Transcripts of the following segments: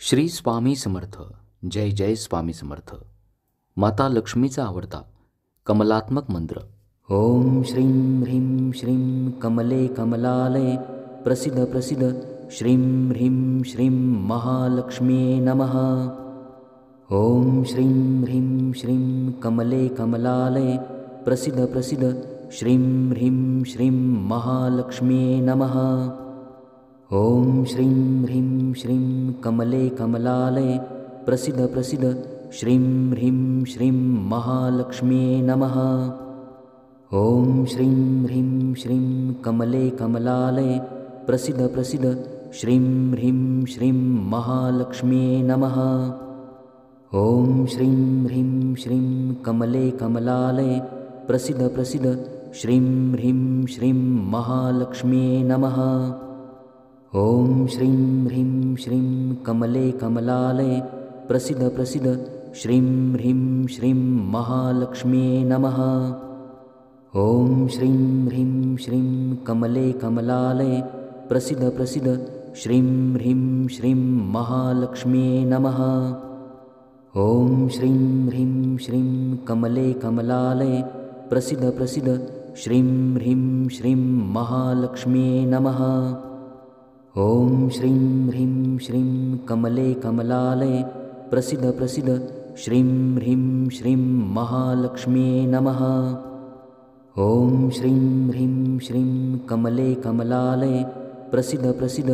श्री स्वामी समर्थ. जय जय स्वामी समर्थ. माता लक्ष्मीचा आवडता कमलात्मक मंत्र. ओम श्रीं ह्रीं श्रीं कमले कमलालये प्रसिद्ध प्रसिद्ध श्रीं ह्रीं श्रीं महालक्ष्म्ये नमः. ओम श्रीं ह्रीं श्रीं कमले कमलालये प्रसिद्ध प्रसिद्ध श्रीं ह्रीं श्रीं महालक्ष्म्ये नमः. ओम श्रीं ह्रीं श्रीं कमले कमलालये प्रसिद्ध प्रसिद्ध श्रीं ह्रीं श्रीं महालक्ष्म्ये नमः. ओम श्रीं ह्रीं श्रीं कमले कमलालये प्रसिद्ध प्रसिद्ध श्रीं ह्रीं श्रीं महालक्ष्म्ये नमः. ओम श्रीं ह्रीं श्रीं कमले कमलालये प्रसिद्ध प्रसिद्ध श्रीं ह्रीं श्रीं महालक्ष्म्ये नमः. ओम श्रीं ह्रीं श्रीं कमले कमलालये प्रसिद्ध प्रसिद्ध श्रीं ह्रीं श्रीं महालक्ष्म्ये नमः. ओम श्रीं ह्रीं श्रीं कमले कमलालये प्रसिद्ध प्रसिद्ध श्रीं ह्रीं श्रीं महालक्ष्म्ये नमः. ओम श्रीं ह्रीं श्रीं कमले कमलालये प्रसिद्ध प्रसिद्ध श्रीं ह्रीं श्रीं महालक्ष्म्ये नमः. ओम श्रीं ह्रीं श्रीं कमले कमलालये प्रसिद्ध प्रसिद्ध श्रीं ह्रीं श्रीं महालक्ष्म्ये नमः. ओम श्रीं ह्रीं श्रीं कमले कमलालये प्रसिद्ध प्रसिद्ध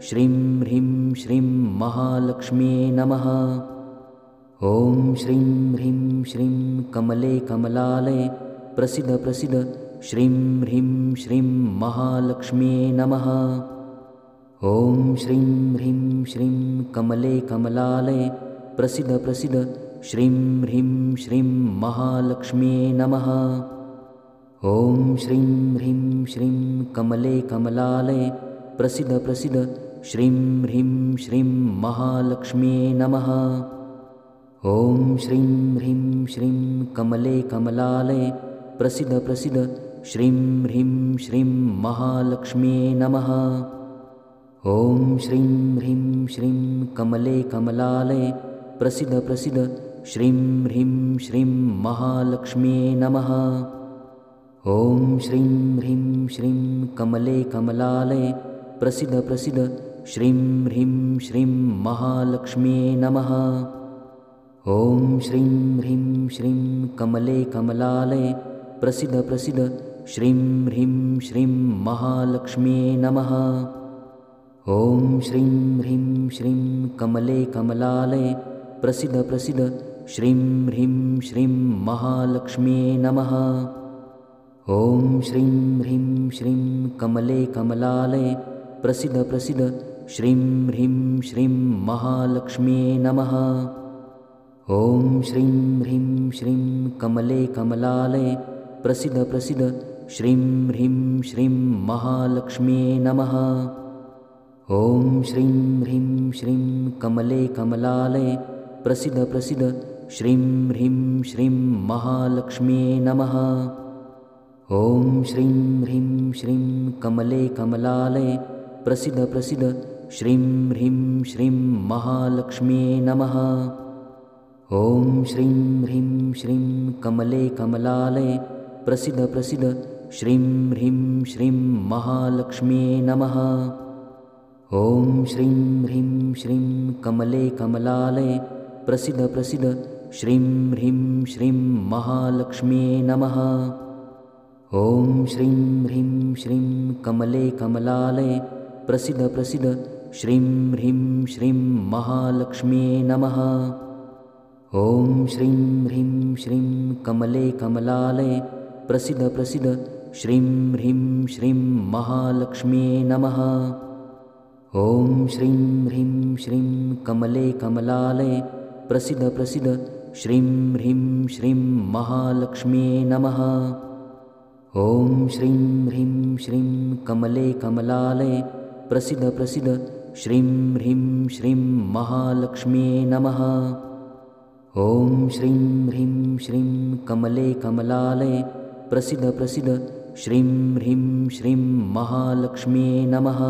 श्रीं ह्रीं श्रीं महालक्ष्म्ये नमः. ओम श्रीं ह्रीं श्रीं कमले कमलालये प्रसिद्ध प्रसिद्ध श्रीं ह्रीं श्रीं महालक्ष्म्ये नमः. ओम श्रीं ह्रीं श्रीं कमले कमलालये प्रसिद्ध प्रसिद्ध श्रीं ह्रीं श्रीं महालक्ष्म्ये नमः. ओम श्रीं ह्रीं श्रीं कमले कमलालये प्रसिद्ध प्रसिद्ध श्रीं ह्रीं श्रीं महालक्ष्म्ये नमः. ओम श्रीं ह्रीं श्रीं कमले कमलालये प्रसिद्ध प्रसिद्ध श्रीं ह्रीं श्रीं महालक्ष्म्ये नमः. ओम श्रीं ह्रीं श्रीं कमले कमलालये प्रसिद्ध प्रसिद्ध श्रीं ह्रीं श्रीं महालक्ष्म्ये नमः. ओम श्रीं ह्रीं श्रीं कमले कमलालये प्रसिद्ध प्रसिद्ध श्रीं ह्रीं श्रीं महालक्ष्म्ये नमः. ओम श्रीं ह्रीं श्रीं कमले कमलालये प्रसिद्ध प्रसिद्ध श्रीं ह्रीं श्रीं महालक्ष्म्ये नमः. ओम श्रीं ह्रीं श्रीं कमले कमलालये प्रसिद्ध प्रसिद्ध श्रीं ह्रीं श्रीं महालक्ष्म्ये नमः. ओम श्रीं ह्रीं श्रीं कमले कमलालये प्रसिद्ध प्रसिद्ध श्रीं ह्रीं श्रीं महालक्ष्म्ये नमः. ओम श्रीं ह्रीं श्रीं कमले कमलालये प्रसिद्ध प्रसिद्ध श्रीं ह्रीं श्रीं महालक्ष्म्ये नमः. ओम श्रीं ह्रीं श्रीं कमले कमलालये प्रसिद्ध प्रसिद्ध श्रीं ह्रीं श्रीं महालक्ष्म्ये नमः. ओम श्रीं ह्रीं श्रीं कमले कमलालये प्रसिद्ध प्रसिद्ध श्रीं ह्रीं श्रीं महालक्ष्म्ये नमः. ओम श्रीं ह्रीं श्रीं कमले कमलालये प्रसिद्ध प्रसिद्ध श्रीं ह्रीं श्रीं महालक्ष्म्ये नमः. ओम श्रीं ह्रीं श्रीं कमले कमलालये प्रसिद्ध प्रसिद्ध श्रीं ह्रीं श्रीं महालक्ष्म्ये नमः. ओम श्रीं ह्रीं श्रीं कमले कमलालये प्रसिद्ध प्रसिद्ध श्रीं ह्रीं श्रीं महालक्ष्म्ये नमः. ओम श्रीं ह्रीं श्रीं कमले कमलालये प्रसिद्ध प्रसिद्ध श्रीं ह्रीं श्रीं महालक्ष्म्ये नमः. ओम श्रीं ह्रीं श्रीं कमले कमलालये प्रसिद्ध प्रसिद्ध श्रीं ह्रीं श्रीं महालक्ष्म्ये नमः. ओम श्रीं ह्रीं श्रीं कमले कमलालये प्रसिद्ध प्रसिद्ध श्रीं ह्रीं श्रीं महालक्ष्म्ये नमः. ओम श्रीं ह्रीं श्रीं कमले कमलालये प्रसिद्ध प्रसिद्ध श्रीं ह्रीं श्रीं महालक्ष्म्ये नमः.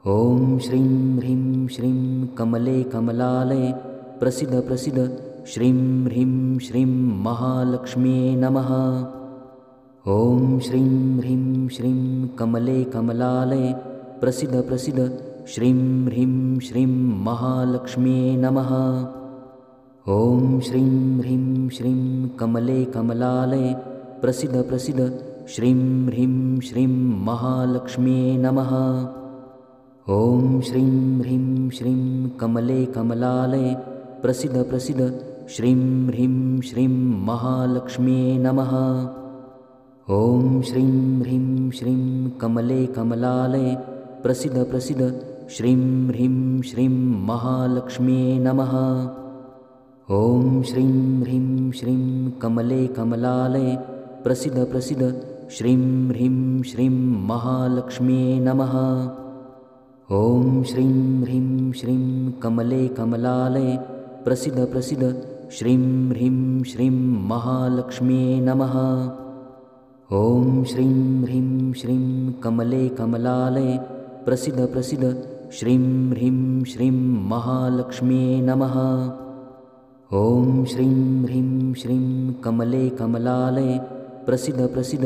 ॐ श्रीं ह्रीं श्रीं कमले कमलालये प्रसीद प्रसीद श्रीं ह्रीं श्रीं महालक्ष्म्यै नमः। ॐ श्रीं ह्रीं श्रीं कमले कमलालये प्रसीद प्रसीद श्रीं ह्रीं श्रीं महालक्ष्म्यै नमः। ॐ श्रीं ह्रीं श्रीं कमले कमलालये प्रसीद प्रसीद श्रीं ह्रीं श्रीं महालक्ष्म्यै नमः। ॐ श्रीं ह्रीं श्रीं कमले कमलालये प्रसीद प्रसीद श्रीं ह्रीं श्रीं महालक्ष्म्यै नमः। ॐ श्रीं ह्रीं श्रीं कमले कमलालये प्रसीद प्रसीद श्रीं ह्रीं श्रीं महालक्ष्म्यै नमः। ॐ श्रीं ह्रीं श्रीं कमले कमलालये प्रसीद प्रसीद श्रीं ह्रीं श्रीं महालक्ष्म्यै नमः। ॐ श्रीं ह्रीं श्रीं कमले कमलालये प्रसीद प्रसीद श्रीं ह्रीं श्रीं महालक्ष्म्यै नमः। ॐ श्रीं ह्रीं श्रीं कमले कमलालये प्रसीद प्रसीद श्रीं ह्रीं श्रीं महालक्ष्म्यै नमः। ॐ श्रीं ह्रीं श्रीं कमले कमलालये प्रसीद प्रसीद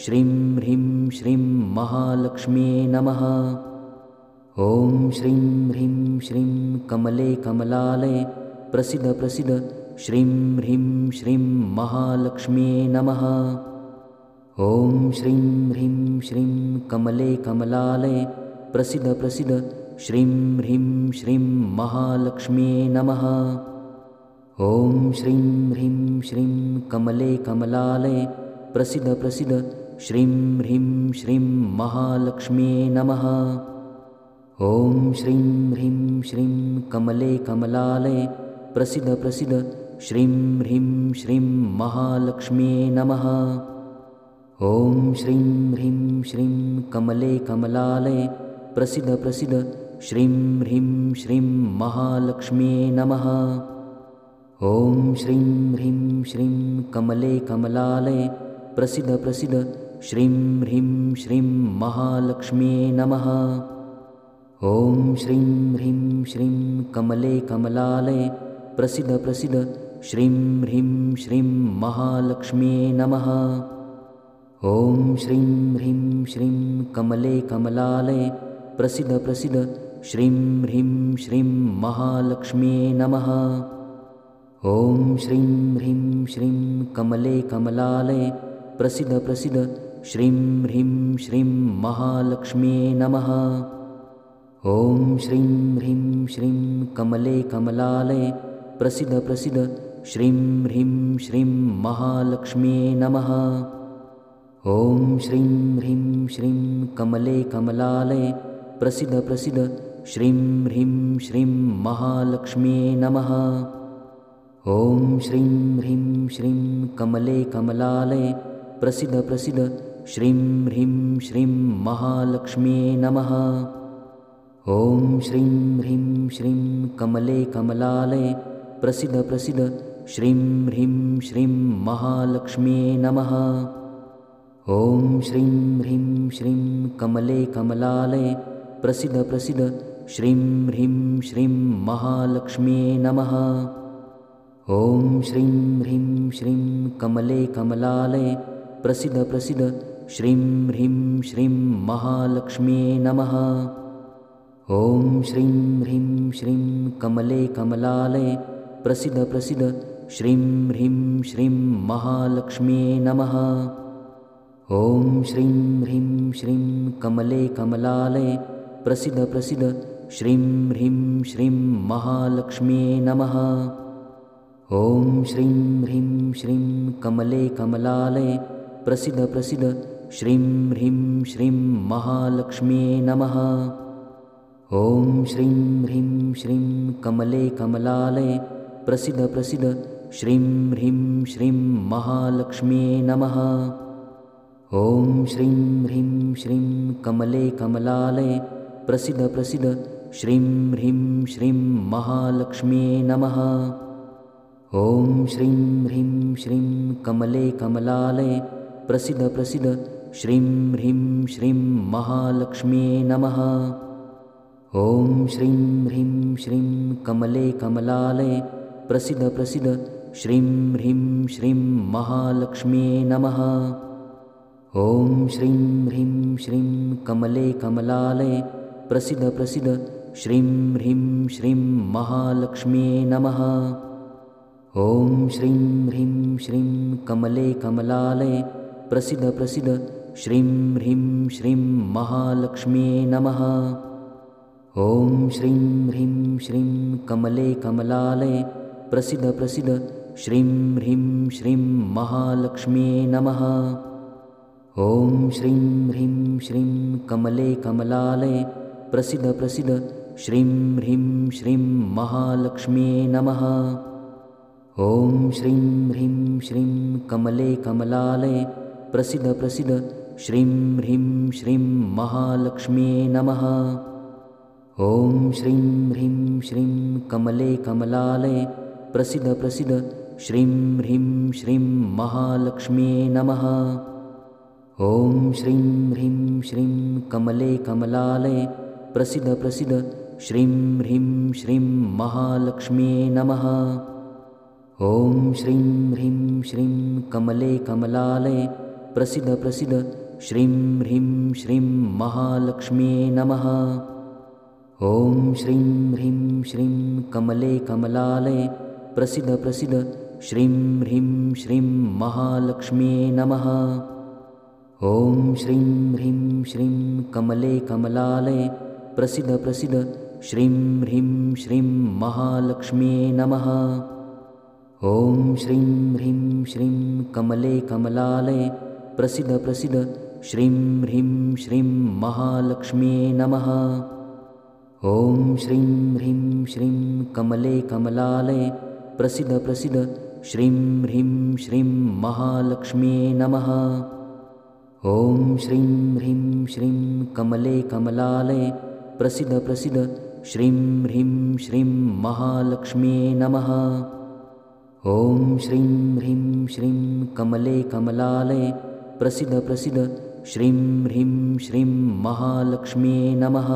श्रीं ह्रीं श्रीं महालक्ष्म्यै नमः। ॐ श्रीं ह्रीं श्रीं कमले कमलालये प्रसीद प्रसीद श्रीं ह्रीं श्रीं महालक्ष्म्यै नमः। ॐ श्रीं ह्रीं श्रीं कमले कमलालये प्रसीद प्रसीद श्रीं ह्रीं श्रीं महालक्ष्म्यै नमः। ॐ श्रीं ह्रीं श्रीं कमले कमलालये प्रसीद प्रसीद श्रीं ह्रीं श्रीं महालक्ष्म्यै नमः। ॐ श्रीं ह्रीं श्रीं कमले कमलालये प्रसीद प्रसीद श्रीं ह्रीं श्रीं महालक्ष्म्यै नमः। ॐ श्रीं ह्रीं श्रीं कमले कमलालये प्रसीद प्रसीद श्रीं ह्रीं श्रीं महालक्ष्म्यै नमः। ॐ श्रीं ह्रीं श्रीं कमले कमलालये प्रसीद प्रसीद श्रीं ह्रीं श्रीं महालक्ष्म्यै नमः। ॐ श्रीं ह्रीं श्रीं कमले कमलालये प्रसीद प्रसीद श्रीं ह्रीं श्रीं महालक्ष्म्यै नमः। ॐ श्रीं ह्रीं श्रीं कमले कमलालये प्रसीद प्रसीद श्रीं ह्रीं श्रीं महालक्ष्म्यै नमः। ॐ श्रीं ह्रीं श्रीं कमले कमलालये प्रसीद प्रसीद श्रीं ह्रीं श्रीं महालक्ष्म्यै नमः। ॐ श्रीं ह्रीं श्रीं कमले कमलालये प्रसीद प्रसीद श्रीं ह्रीं श्रीं महालक्ष्म्यै नमः। ॐ श्रीं ह्रीं श्रीं कमले कमलालये प्रसीद प्रसीद श्रीं ह्रीं श्रीं महालक्ष्म्यै नमः। ॐ श्रीं ह्रीं श्रीं कमले कमलालये प्रसीद प्रसीद श्रीं ह्रीं श्रीं महालक्ष्म्यै नमः। ॐ श्रीं ह्रीं श्रीं कमले कमलालये प्रसीद प्रसीद श्रीं ह्रीं श्रीं महालक्ष्म्यै नमः। ॐ श्रीं ह्रीं श्रीं कमले कमलालये प्रसीद प्रसीद श्रीं ह्रीं श्रीं महालक्ष्म्यै नमः। ॐ श्रीं ह्रीं श्रीं कमले कमलालये प्रसीद प्रसीद श्रीं ह्रीं श्रीं महालक्ष्म्यै नमः। ॐ श्रीं ह्रीं श्रीं कमले कमलालये प्रसीद प्रसीद श्रीं ह्रीं श्रीं महालक्ष्म्यै नमः। ॐ श्रीं ह्रीं श्रीं कमले कमलालये प्रसीद प्रसीद श्रीं ह्रीं श्रीं महालक्ष्म्यै नमः। ॐ श्रीं ह्रीं श्रीं कमले कमलालये प्रसीद प्रसीद श्रीं ह्रीं श्रीं महालक्ष्म्यै नमः। ॐ श्रीं ह्रीं श्रीं कमले कमलालये प्रसीद प्रसीद श्रीं ह्रीं श्रीं महालक्ष्म्यै नमः। ॐ श्रीं ह्रीं श्रीं कमले कमलालये प्रसीद प्रसीद श्रीं ह्रीं श्रीं महालक्ष्म्यै नमः। ॐ श्रीं ह्रीं श्रीं कमले कमलालये प्रसीद प्रसीद श्रीं ह्रीं श्रीं महालक्ष्म्यै नमः। ॐ श्रीं ह्रीं श्रीं कमले कमलालये प्रसीद प्रसीद श्रीं ह्रीं श्रीं महालक्ष्म्यै नमः। ॐ श्रीं ह्रीं श्रीं कमले कमलालये प्रसीद प्रसीद श्रीं ह्रीं श्रीं महालक्ष्म्यै नमः। ॐ श्रीं ह्रीं श्रीं कमले कमलालये प्रसीद प्रसीद श्रीं ह्रीं श्रीं महालक्ष्म्यै नमः। ॐ श्रीं ह्रीं श्रीं कमले कमलालये प्रसीद प्रसीद श्रीं ह्रीं श्रीं महालक्ष्म्यै नमः। ॐ श्रीं ह्रीं श्रीं कमले कमलालये प्रसीद प्रसीद श्रीं ह्रीं श्रीं महालक्ष्म्यै नमः। ॐ श्रीं ह्रीं श्रीं कमले कमलालये प्रसीद प्रसीद श्रीं ह्रीं श्रीं महालक्ष्म्यै नमः। ॐ श्रीं ह्रीं श्रीं कमले कमलालये प्रसीद प्रसीद श्रीं ह्रीं श्रीं महालक्ष्म्यै नमः। ॐ श्रीं ह्रीं श्रीं कमले कमलालये प्रसीद प्रसीद श्रीं ह्रीं श्रीं महालक्ष्म्यै नमः। ॐ श्रीं ह्रीं श्रीं कमले कमलालये प्रसीद प्रसीद श्रीं ह्रीं श्रीं महालक्ष्म्यै नमः। ॐ श्रीं ह्रीं श्रीं कमले कमलालये प्रसीद प्रसीद श्रीं ह्रीं श्रीं महालक्ष्म्यै नमः। ॐ श्रीं ह्रीं श्रीं कमले कमलालये प्रसीद प्रसीद श्रीं ह्रीं श्रीं महालक्ष्म्यै नमः। ॐ श्रीं ह्रीं श्रीं कमले कमलालये प्रसीद प्रसीद श्रीं ह्रीं श्रीं महालक्ष्म्यै नमः। ॐ श्रीं ह्रीं श्रीं कमले कमलालये प्रसीद प्रसीद श्रीं ह्रीं श्रीं महालक्ष्म्यै नमः। ॐ श्रीं ह्रीं श्रीं कमले कमलालये प्रसीद प्रसीद श्रीं ह्रीं श्रीं महालक्ष्म्यै नमः। ॐ श्रीं ह्रीं श्रीं कमले कमलालये प्रसीद प्रसीद श्रीं ह्रीं श्रीं महालक्ष्म्यै नमः।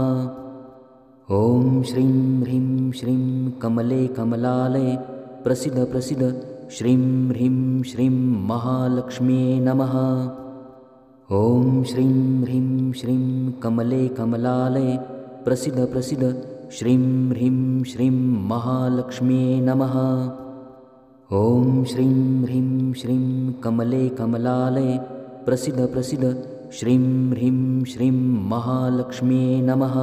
ॐ श्रीं ह्रीं श्रीं कमले कमलालये प्रसीद प्रसीद श्रीं ह्रीं श्रीं महालक्ष्म्यै नमः। ॐ श्रीं ह्रीं श्रीं कमले कमलालये प्रसीद प्रसीद श्रीं ह्रीं श्रीं महालक्ष्म्यै नमः। ॐ श्रीं ह्रीं श्रीं कमले कमलालये प्रसीद प्रसीद श्रीं ह्रीं श्रीं महालक्ष्म्यै नमः।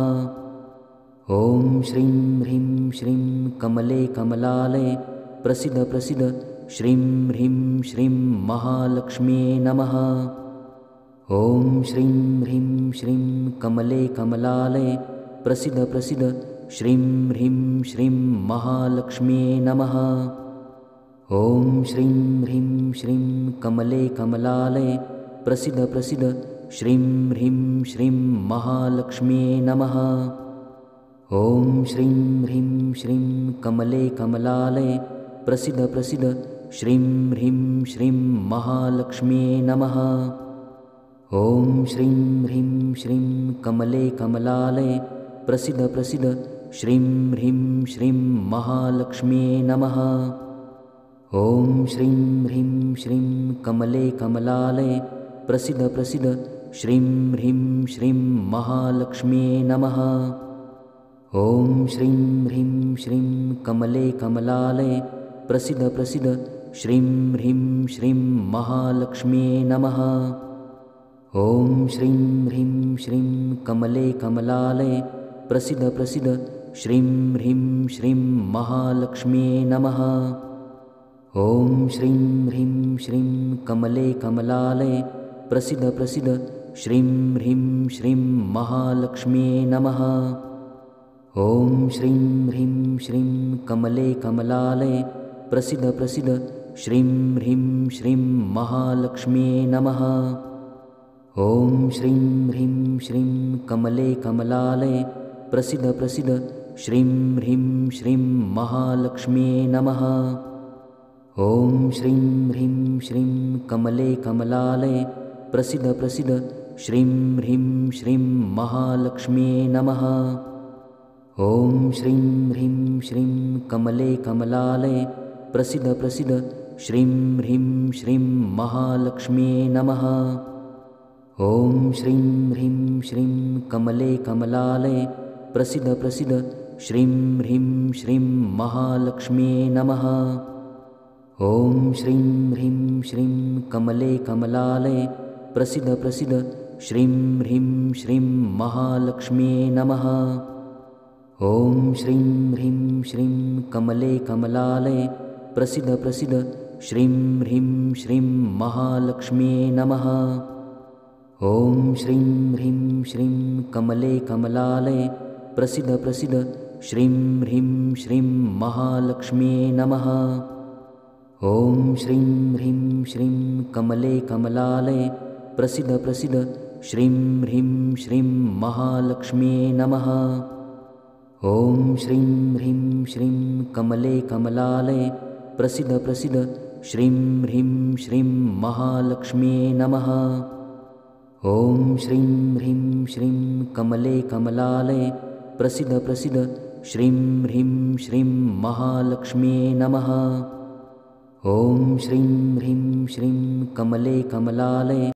ॐ श्रीं ह्रीं श्रीं कमले कमलालये प्रसीद प्रसीद श्रीं ह्रीं श्रीं महालक्ष्म्यै नमः। ॐ श्रीं ह्रीं श्रीं कमले कमलालये प्रसीद प्रसीद श्रीं ह्रीं श्रीं महालक्ष्म्यै नमः। ॐ श्रीं ह्रीं श्रीं कमले कमलालये प्रसीद प्रसीद श्रीं ह्रीं श्रीं महालक्ष्म्यै नमः। ॐ श्रीं ह्रीं श्रीं कमले कमलालये प्रसीद प्रसीद श्रीं ह्रीं श्रीं महालक्ष्म्यै नमः। ॐ श्रीं ह्रीं श्रीं कमले कमलालये प्रसीद प्रसीद श्रीं ह्रीं श्रीं महालक्ष्म्यै नमः। ॐ श्रीं ह्रीं श्रीं कमले कमलालये प्रसीद प्रसीद श्रीं ह्रीं श्रीं महालक्ष्म्यै नमः। ॐ श्रीं ह्रीं श्रीं कमले कमलालये प्रसीद प्रसीद श्रीं ह्रीं श्रीं महालक्ष्म्यै नमः। ॐ श्रीं ह्रीं श्रीं कमले कमलालये प्रसीद प्रसीद श्रीं ह्रीं श्रीं महालक्ष्म्यै नमः। ॐ श्रीं ह्रीं श्रीं कमले कमलालये प्रसीद प्रसीद श्रीं ह्रीं श्रीं महालक्ष्म्यै नमः। ॐ श्रीं ह्रीं श्रीं कमले कमलालये प्रसीद प्रसीद श्रीं ह्रीं श्रीं महालक्ष्म्यै नमः। ॐ श्रीं ह्रीं श्रीं कमले कमलालये प्रसीद प्रसीद श्रीं ह्रीं श्रीं महालक्ष्म्यै नमः। ॐ श्रीं ह्रीं श्रीं कमले कमलालये प्रसीद प्रसीद श्रीं ह्रीं श्रीं महालक्ष्म्यै नमः। ॐ श्रीं ह्रीं श्रीं कमले कमलालये प्रसीद प्रसीद श्रीं ह्रीं श्रीं महालक्ष्म्यै नमः। ॐ श्रीं ह्रीं श्रीं कमले कमलालये प्रसीद प्रसीद श्रीं ह्रीं श्रीं महालक्ष्म्यै नमः। ॐ श्रीं ह्रीं श्रीं कमले कमलालये प्रसीद प्रसीद श्रीं ह्रीं श्रीं महालक्ष्म्यै नमः। ॐ श्रीं ह्रीं श्रीं कमले कमलालये प्रसीद प्रसीद श्रीं ह्रीं श्रीं महालक्ष्म्यै नमः। ॐ श्रीं ह्रीं श्रीं कमले कमलालये प्रसीद प्रसीद श्रीं ह्रीं श्रीं महालक्ष्म्यै नमः। ॐ श्रीं ह्रीं श्रीं कमले कमलालये प्रसीद प्रसीद श्रीं ह्रीं श्रीं महालक्ष्म्यै नमः। ॐ श्रीं ह्रीं श्रीं कमले कमलालये प्रसीद प्रसीद श्रीं ह्रीं श्रीं महालक्ष्म्यै नमः। ॐ श्रीं ह्रीं श्रीं कमले कमलालये प्रसीद प्रसीद श्रीं ह्रीं श्रीं महालक्ष्म्यै नमः। ॐ श्रीं ह्रीं श्रीं कमले कमलालये